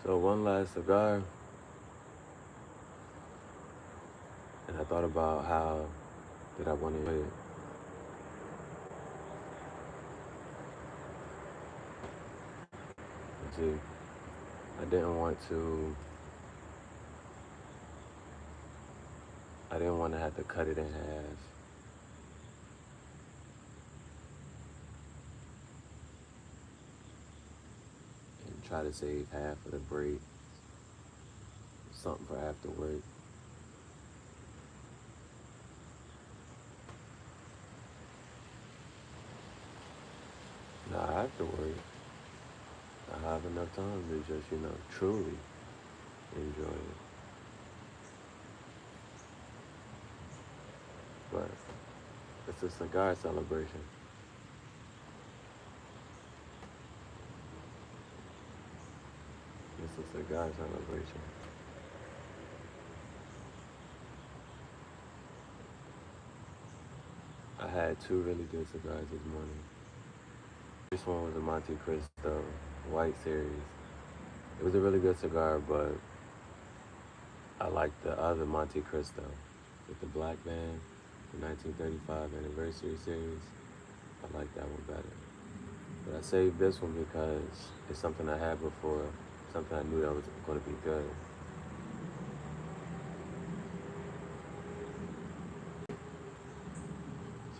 So one last cigar, and I thought about how did I want to enjoy it. See, I didn't want to have to cut it in half. And try to save half of the break. Something for after work. Nah, after work, I have enough time to just, truly enjoy it. But it's a cigar celebration. It's a cigar celebration. I had two really good cigars this morning. This one was a Montecristo White Series. It was a really good cigar, but I liked the other Montecristo with the black band, the 1935 anniversary series. I like that one better. But I saved this one because it's something I had before, something I knew that was going to be good.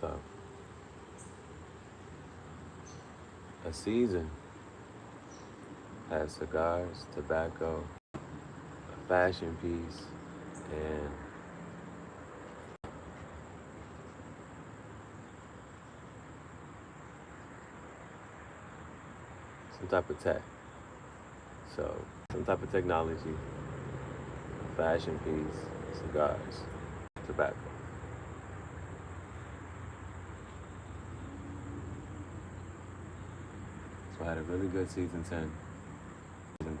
So, a season has cigars, tobacco, a fashion piece, and some type of tech. So, some type of technology, a fashion piece, cigars, tobacco. So I had a really good season 10. Season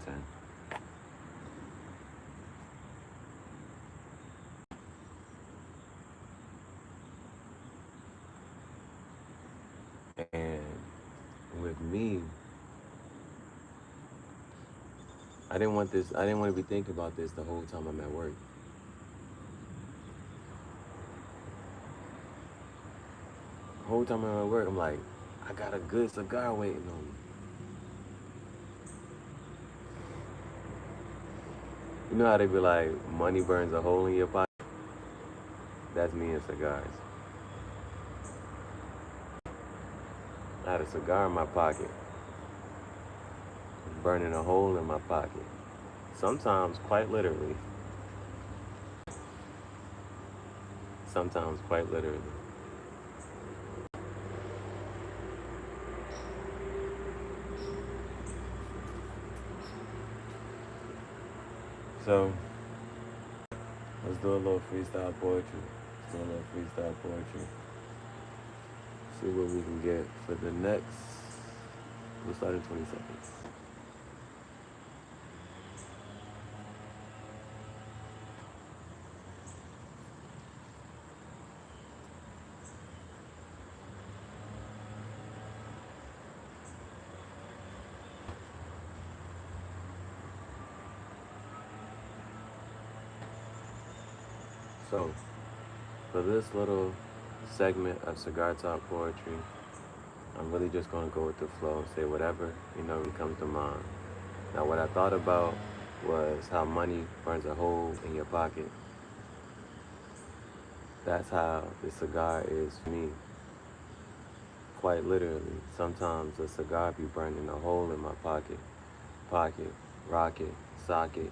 10. And with me, I didn't want to be thinking about this the whole time I'm at work. The whole time I'm at work, I'm like, I got a good cigar waiting on me. You know how they be like, money burns a hole in your pocket? That's me in cigars. I had a cigar in my pocket, burning a hole in my pocket. Sometimes quite literally. Sometimes quite literally. So, let's do a little freestyle poetry. See what we can get for the next, we'll start in 20 seconds. So, for this little segment of Cigar Talk Poetry, I'm really just going to go with the flow and say whatever, comes to mind. Now, what I thought about was how money burns a hole in your pocket. That's how the cigar is for me. Quite literally, sometimes a cigar be burning a hole in my pocket, rocket, socket.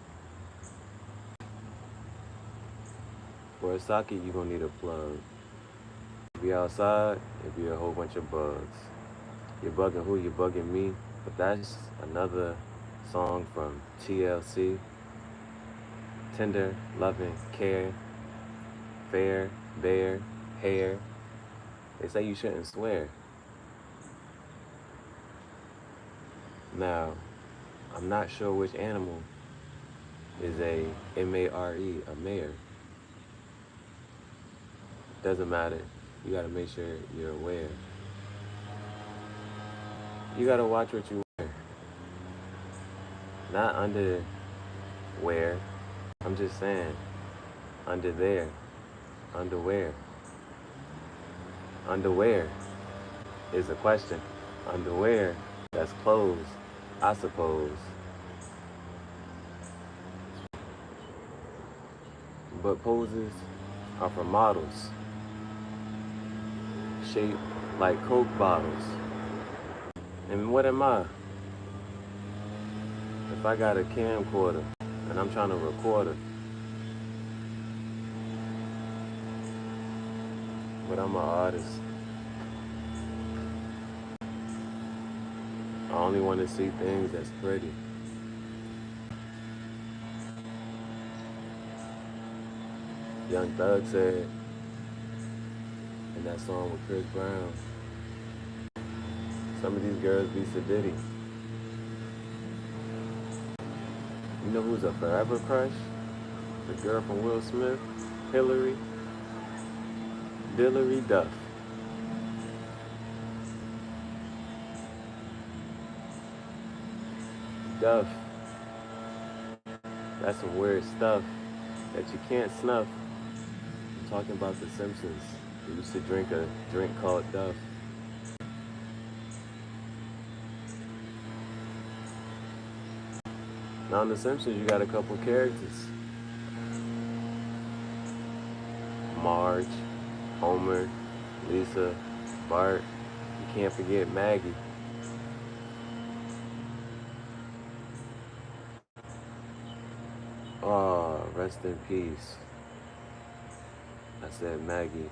For a socket, you're going to need a plug. If you're outside, it'd be a whole bunch of bugs. You're bugging who? You're bugging me. But that's another song from TLC. Tender, loving, care, fair, bear, hair. They say you shouldn't swear. Now, I'm not sure which animal is a M-A-R-E, a mare. Doesn't matter. You gotta make sure you're aware. You gotta watch what you wear. Not underwear. I'm just saying, under there. Underwear. Underwear is a question. Underwear, that's clothes, I suppose. But poses are for models, shaped like Coke bottles. And what am I? If I got a camcorder and I'm trying to record her, but I'm an artist. I only want to see things that's pretty. Young Thug said in that song with Chris Brown, some of these girls be sedity. You know who's a forever crush? The girl from Will Smith, Hillary Duff. Duff. That's some weird stuff that you can't snuff. I'm talking about The Simpsons. They used to drink a drink called Duff. Now in The Simpsons, you got a couple characters. Marge, Homer, Lisa, Bart. You can't forget Maggie. Oh, rest in peace. I said Maggie.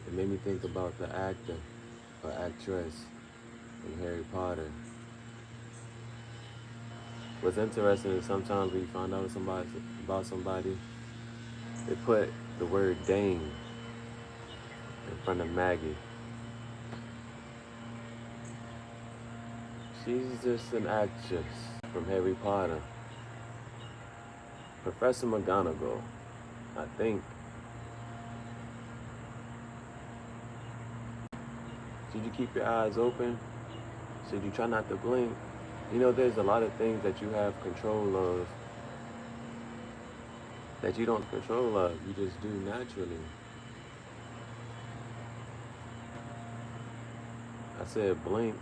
It made me think about the actor or actress in Harry Potter. What's interesting is sometimes when you find out about somebody, they put the word Dane in front of Maggie. She's just an actress from Harry Potter. Professor McGonagall, I think. Should you keep your eyes open? Should you try not to blink? You know, there's a lot of things that you have control of that you don't control of. You just do naturally. I said blink,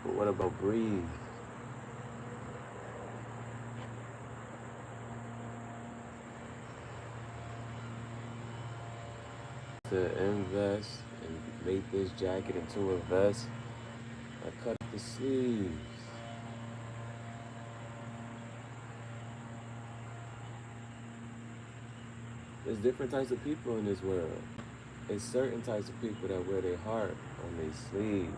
but what about breathe? To invest and make this jacket into a vest, I cut the sleeves. There's different types of people in this world. There's certain types of people that wear their heart on their sleeve.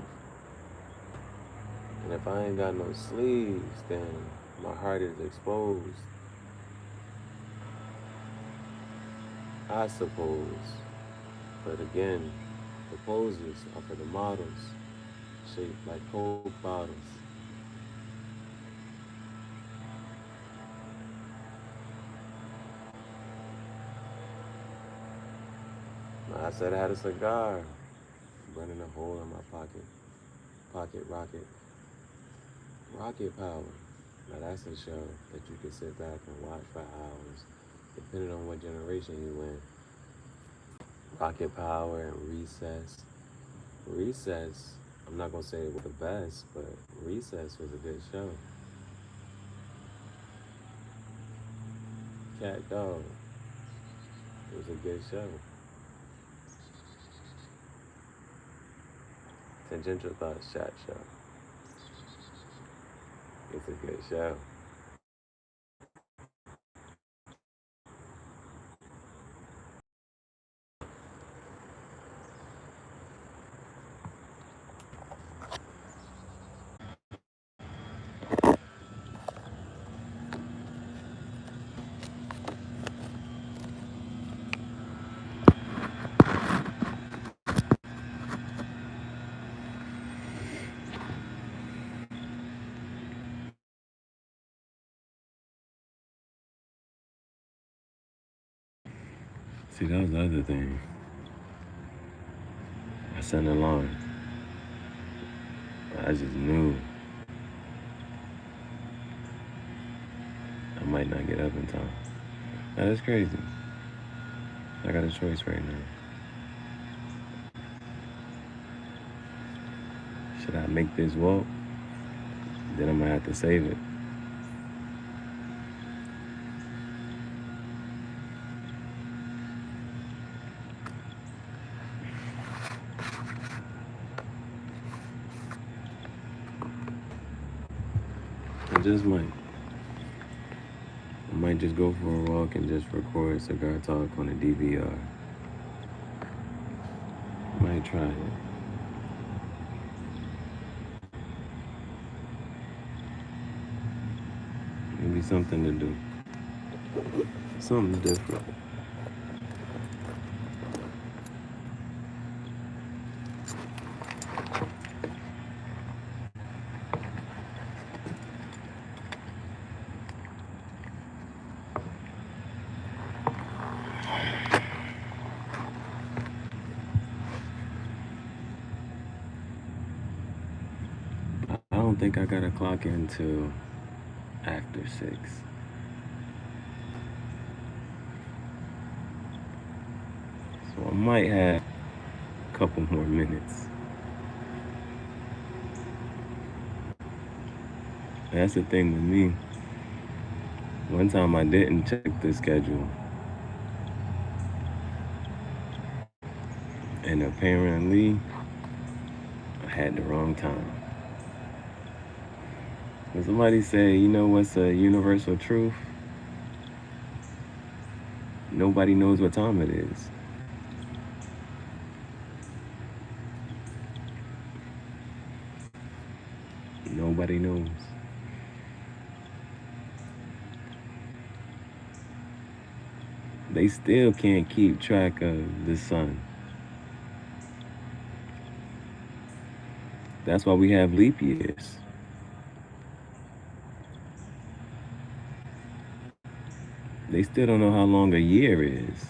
And if I ain't got no sleeves, then my heart is exposed. I suppose. But again, the poses are for the models, shaped like Coke bottles. I said I had a cigar, burning a hole in my pocket. Pocket rocket. Rocket power. Now that's a show that you can sit back and watch for hours, depending on what generation you in. Rocket Power and Recess. Recess, I'm not going to say it was the best, but Recess was a good show. Cat Dog. It was a good show. Tangential Thoughts Chat Show. It's a good show. See, that was the other thing. I sent an alarm. I just knew might not get up in time. Now, that's crazy. I got a choice right now. Should I make this walk? Then I'm gonna have to save it. I just might. I might just go for a walk and just record Cigar Talk on a DVR. Might try it. Maybe something to do. Something different. I don't think I gotta clock in till after 6. So I might have a couple more minutes. That's the thing with me. One time I didn't check the schedule. And apparently, I had the wrong time. When somebody say, you know what's a universal truth? Nobody knows what time it is. Nobody knows. They still can't keep track of the sun. That's why we have leap years. They still don't know how long a year is.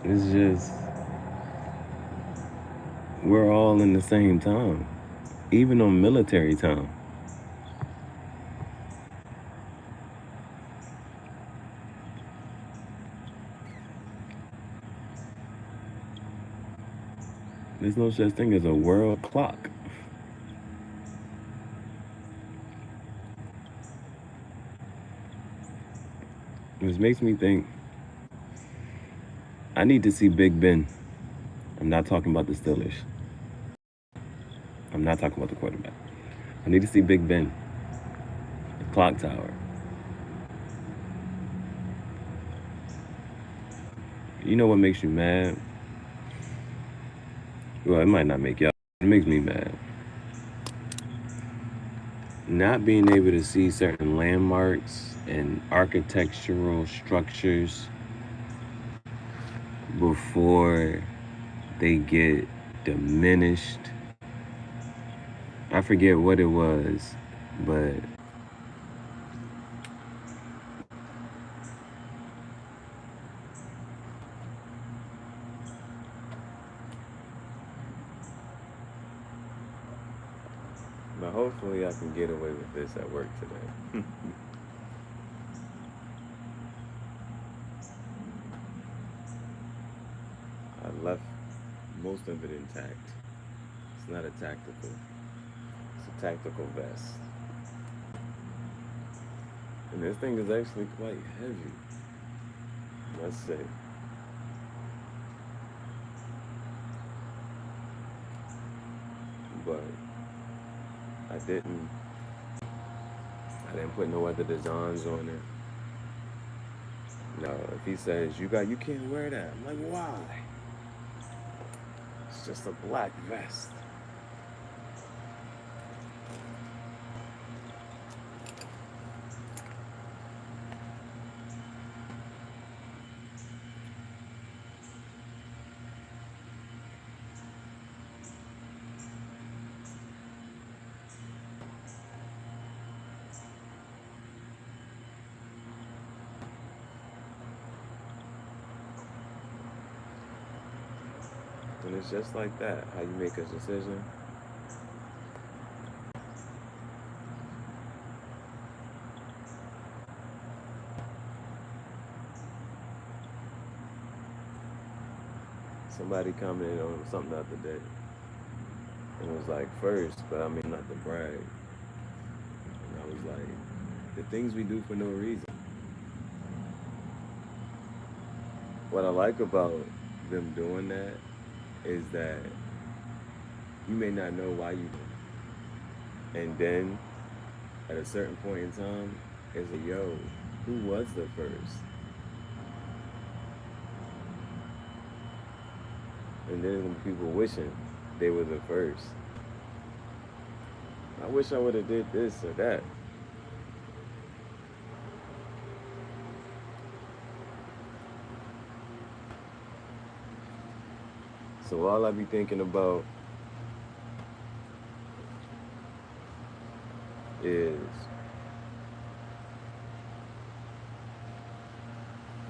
It's just, we're all in the same time, even on military time. There's no such thing as a world clock. Which makes me think, I need to see Big Ben. I'm not talking about the Steelers. I'm not talking about the quarterback. I need to see Big Ben, the clock tower. You know what makes you mad? Well, it might not make y'all. It makes me mad. Not being able to see certain landmarks and architectural structures before they get diminished. I forget what it was, but hopefully I can get away with this at work today. I left most of it intact. It's not a tactical. It's a tactical vest. And this thing is actually quite heavy, let's say. But I didn't put no other designs on it. No, if he says, you can't wear that, I'm like, why? It's just a black vest. and it's just like that. How you make a decision. Somebody commented on something the other day, and it was like, first, but I mean not to brag. And I was like, the things we do for no reason. What I like about them doing that is that you may not know why you do it. And then at a certain point in time, it's a yo, who was the first? And then there's people wishing they were the first. I wish I would have did this or that. So all I be thinking about is,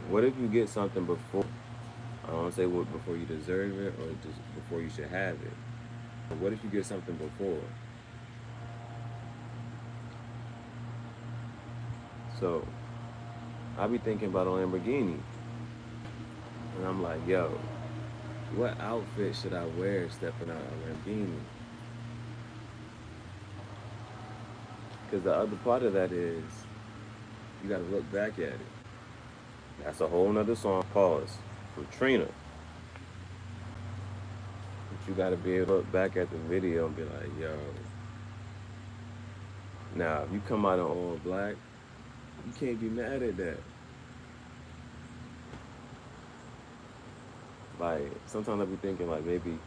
what if you get something before? I don't say what before you deserve it or just before you should have it. But what if you get something before? So I be thinking about a Lamborghini, and I'm like, yo, what outfit should I wear stepping out a Lamborghini? Because the other part of that is, you gotta look back at it. That's a whole nother song, pause, from Trina. But you gotta be able to look back at the video and be like, yo. Now, if you come out in all black, you can't be mad at that. Like, sometimes I be thinking like maybe,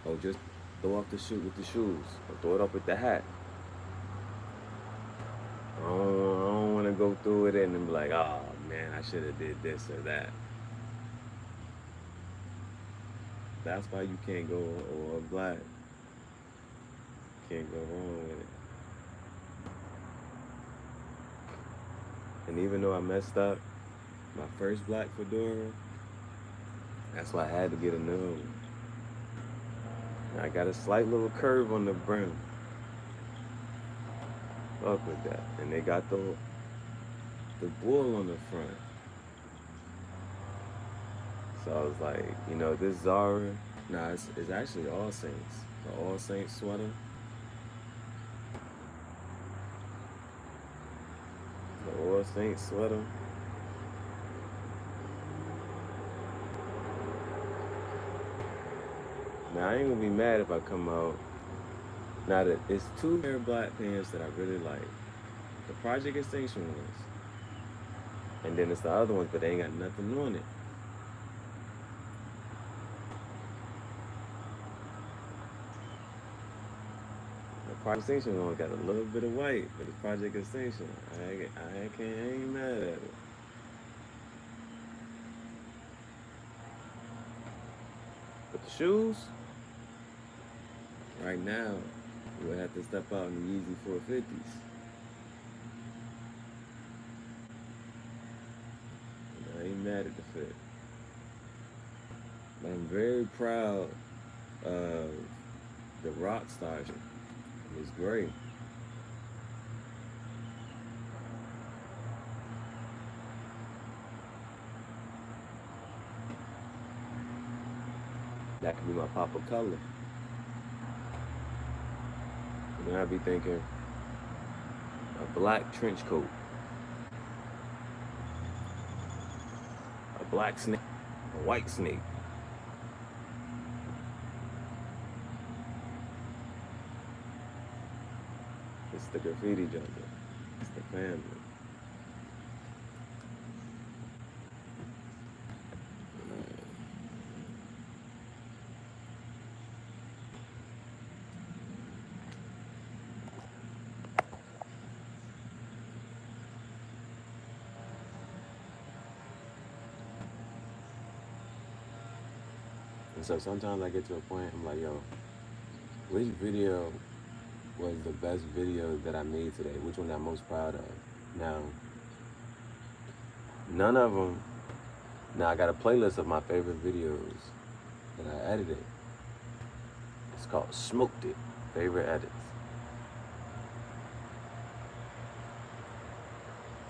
oh, just throw off the shoe with the shoes, or throw it up with the hat. I don't want to go through it and then be like, oh man, I should have did this or that. That's why you can't go all black. Can't go wrong with it. And even though I messed up my first black fedora, that's why I had to get a new one. And I got a slight little curve on the brim. Fuck with that. And they got the bull on the front. So I was like, you know, this Zara, nah, it's actually All Saints. The All Saints sweater. The All Saints sweater. Now I ain't gonna be mad if I come out. Now that it's two pair of black pants that I really like. The Project Extinction ones. And then it's the other ones, but they ain't got nothing on it. The Project Extinction one got a little bit of white, but it's Project Extinction. I ain't mad at it. But the shoes, right now, you would have to step out in the Yeezy 450s. And I ain't mad at the fit. But I'm very proud of the Rockstar. It's great. That could be my pop of color. And then I'd be thinking, a black trench coat, a black snake, a white snake. It's the graffiti jungle. It's the family. And so sometimes I get to a point, I'm like, yo, which video was the best video that I made today? Which one I'm most proud of? Now, none of them. Now I got a playlist of my favorite videos that I edited. It's called Smoked It. Favorite edits.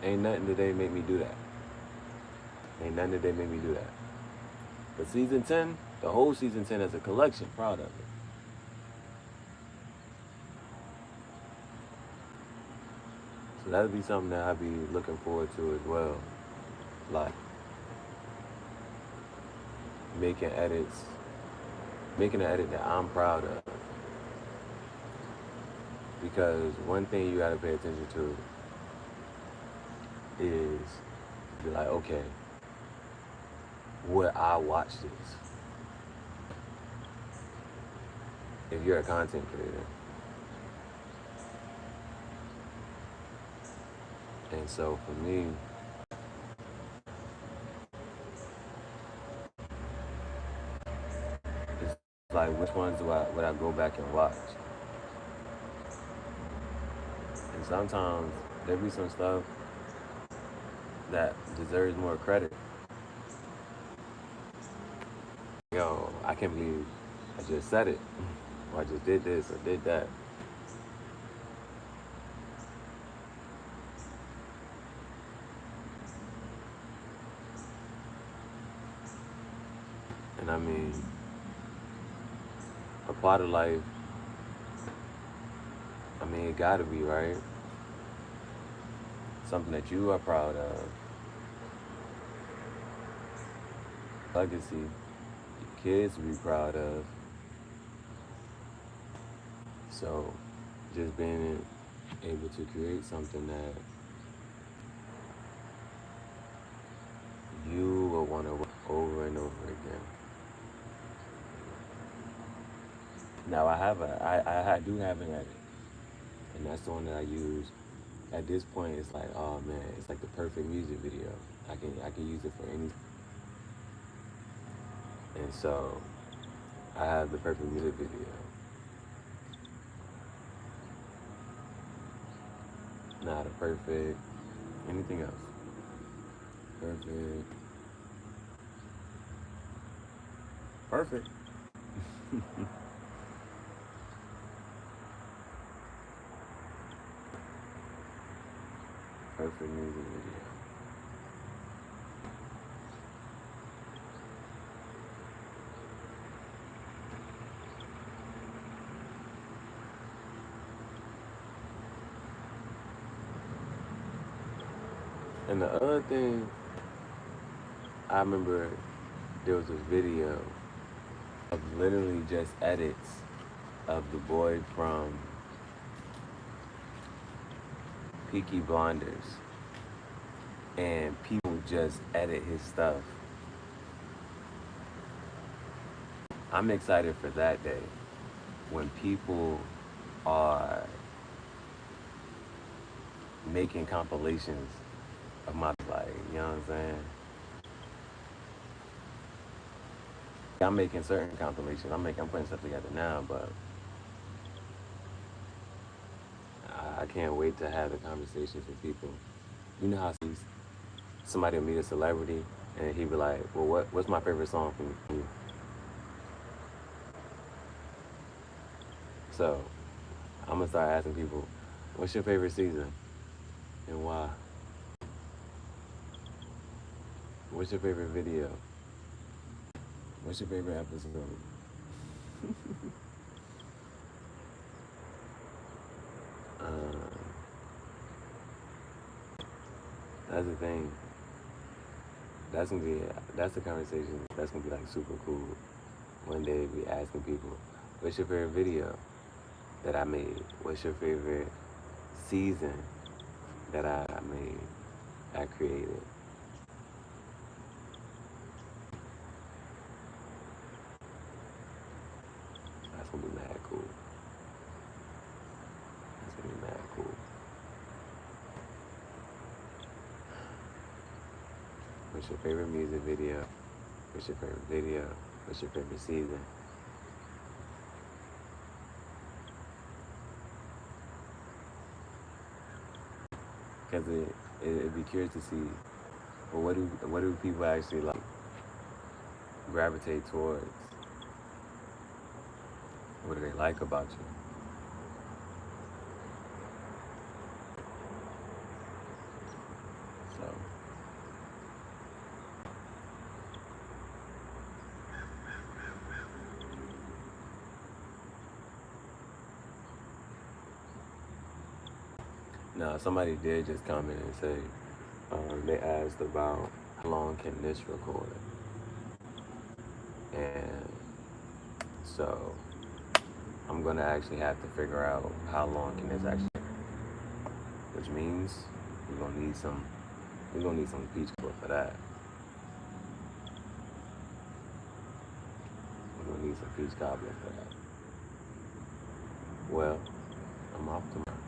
Ain't nothing today make me do that. Ain't nothing today make me do that. But season 10, the whole season 10 as a collection, proud of it. So that'd be something that I'd be looking forward to as well. Like making edits, making an edit that I'm proud of. Because one thing you gotta pay attention to is be like, okay, would I watch this? If you're a content creator. And so for me, it's like, which ones would I go back and watch? And sometimes there be some stuff that deserves more credit. Yo, I can't believe I just said it. Or I just did this or did that. And I mean, a part of life, I mean, it gotta be, right? Something that you are proud of. Legacy, your kids will be proud of. So, just being able to create something that you will want to work over and over again. Now I do have an edit, and that's the one that I use. At this point, it's like, oh man, it's like the perfect music video. I can use it for any. And so, I have the perfect music video. Not a perfect anything else. Perfect. Perfect. Perfect music video. And the other thing, I remember there was a video of literally just edits of the boy from Peaky Blinders, and people just edit his stuff. I'm excited for that day when people are making compilations of my, like, you know what I'm saying? I'm making certain compilations. I'm putting stuff together now, but I can't wait to have the conversations with people. You know how somebody will meet a celebrity and he'd be like, well, what's my favorite song from you? So I'm gonna start asking people, what's your favorite season and why? What's your favorite video? What's your favorite episode? That's the thing. That's the conversation. That's gonna be like super cool. One day be asking people, what's your favorite video that I made? What's your favorite season that I made, I created? That's gonna be mad cool. That's gonna be mad cool. What's your favorite music video? What's your favorite video? What's your favorite season? Because it'd be curious to see, well, what do people actually like gravitate towards What do they like about you? So, now somebody did just comment and say, they asked about how long can this record? And so I'm gonna actually have to figure out how long can this actually, which means we're gonna need some peach cobbler for that. We're gonna need some peach cobbler for that. Well, I'm off tomorrow.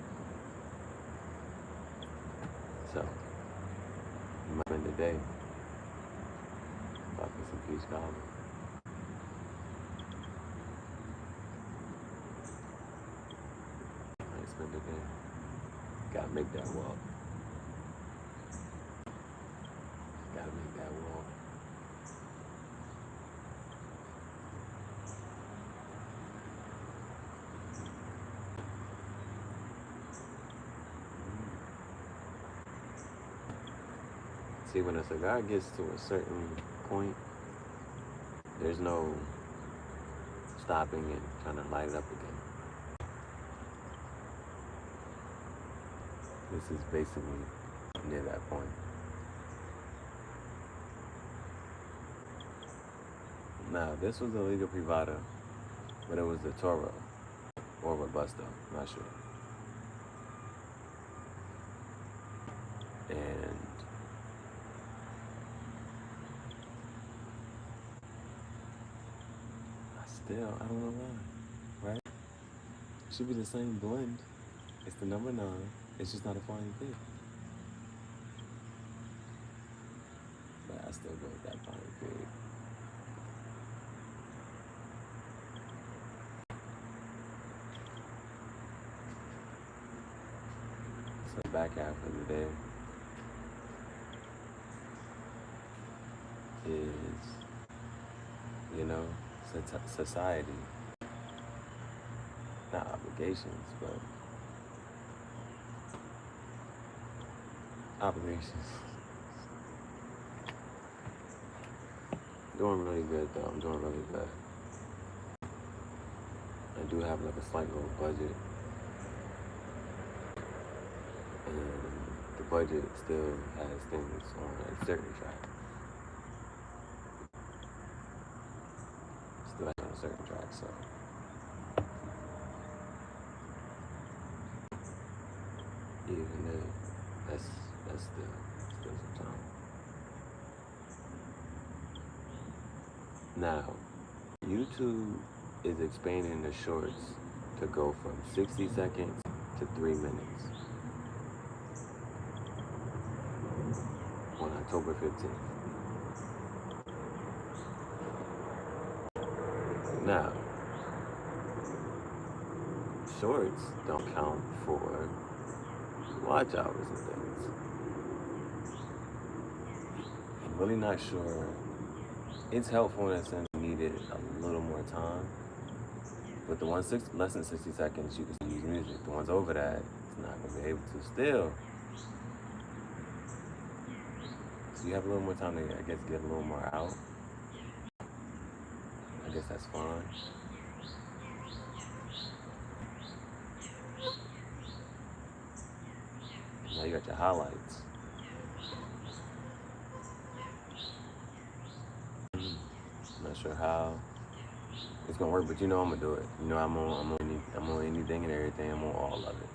So, you might spend the day talking some peach cobbler. Might spend the day. Gotta make that walk. Gotta make that walk. See, when a cigar gets to a certain point, there's no stopping and trying to light it up again. This is basically near that point. Now, this was the Liga Privada, but it was the Toro or Robusto, not sure. And I don't know why, right? It should be the same blend. It's the number 9. It's just not a fine thing. But I still go with that fine thing. So the back half of the day is, society. Not obligations, but obligations. Doing really good though. I'm doing really good. I do have like a slight little budget, and the budget still has things on a certain track. Still has on a certain track, so. Even if that's still some time. Now, YouTube is expanding the shorts to go from 60 seconds to 3 minutes on October 15th. Now, shorts don't count for watch hours and things. I'm really not sure. It's helpful in a sense you needed a little more time. But the ones less than 60 seconds, you can still use music. The ones over that, it's not going to be able to still. So you have a little more time to, I guess, get a little more out. I guess that's fine. Now you got your highlights. Not sure how it's gonna work, but I'm gonna do it. I'm on anything and everything. I'm on all of it.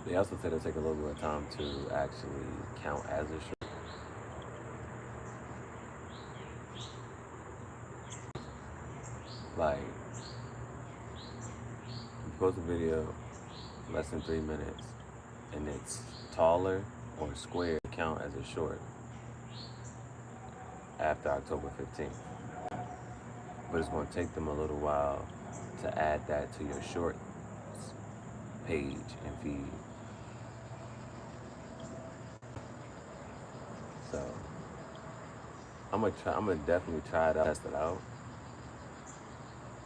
They also said it'll take a little bit of time to actually count as a short. Like, you post a video less than 3 minutes and it's taller or square, count as a short after October 15th. But it's going to take them a little while to add that to your shorts page and feed. So I'm gonna definitely try it out, test it out.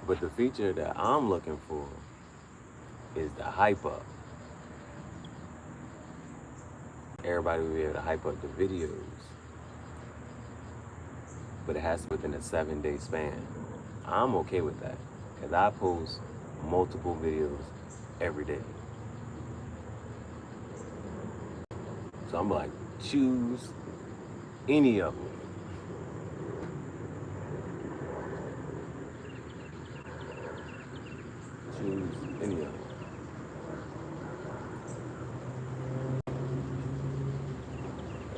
But the feature that I'm looking for is the hype up. Everybody will be able to hype up the videos, but it has to be within a 7-day span. I'm okay with that, because I post multiple videos every day. So I'm like, choose any of them. Choose any of them.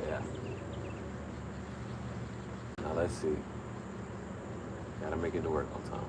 Yeah. Now let's see. Gotta make it to work on time.